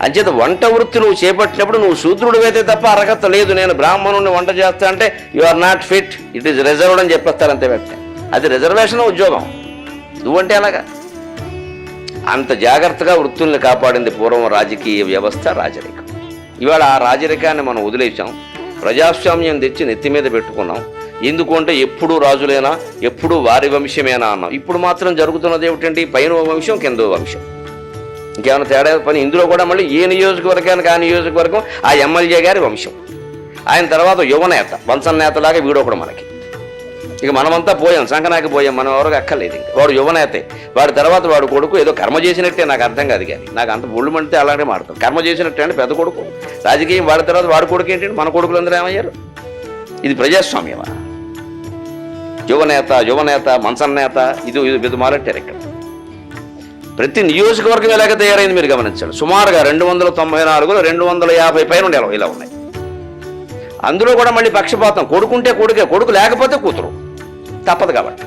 అంచేత వంట వృత్తి నువ్వు చేపట్టినప్పుడు నువ్వు శూద్రుడివైతే తప్ప అర్హత లేదు. నేను బ్రాహ్మణుని వంట చేస్తా అంటే you are not fit, it is reserved అని చెప్పేస్తారు అంతే వెంటనే. అది రిజర్వేషన్ ఉద్యోగం, నువ్వంటే అలాగా. అంత జాగ్రత్తగా వృత్తుల్ని కాపాడింది పూర్వం రాజకీయ వ్యవస్థ, రాజరికం. ఇవాళ ఆ రాజరికాన్ని మనం వదిలేసాం, ప్రజాస్వామ్యం తెచ్చి నెత్తి మీద పెట్టుకున్నాం. ఎందుకంటే ఎప్పుడూ రాజులేనా, ఎప్పుడూ వారి వంశమేనా అన్నాం. ఇప్పుడు మాత్రం జరుగుతున్నది ఏమిటంటే పైన వంశం, కిందో వంశం, ఇంకేమైనా తేడా పని. ఇందులో కూడా మళ్ళీ ఏ నియోజకవర్గానికి ఆ నియోజకవర్గం ఆ ఎమ్మెల్యే గారి వంశం, ఆయన తర్వాత యువనేత, వంశం నేతలాగా వీడో కూడా మనకి. ఇక మనమంతా పోయాం, సంకనాకి పోయాం, మనం ఎవరికి అక్కర్లేదు. ఇంకా వాడు యువనేతే, వాడి తర్వాత వాడు కొడుకు ఏదో కర్మ చేసినట్టే. నాకు అర్థం కాదు కానీ నాకు అంత ఒళ్ళు మంటే అలాగే మాడతాం. కర్మ చేసినట్టే అంటే పెద్ద కొడుకు రాజకీయం, వాడి తర్వాత వాడి కొడుకు ఏంటంటే మన కొడుకులు అందరూ ఏమయ్యారు? ఇది ప్రజాస్వామ్యమా? యువనేత మంచం నేత, ఇది మాలంటారు. ఇక్కడ ప్రతి నియోజకవర్గం ఎలాగ తయారైంది మీరు గమనించండి. సుమారుగా 294లో 250 పైన ఇలా ఉన్నాయి. అందులో కూడా మళ్ళీ పక్షపాతం, కొడుకుంటే కొడుకే, కొడుకు లేకపోతే కూతురు, తప్పదు కాబట్టి.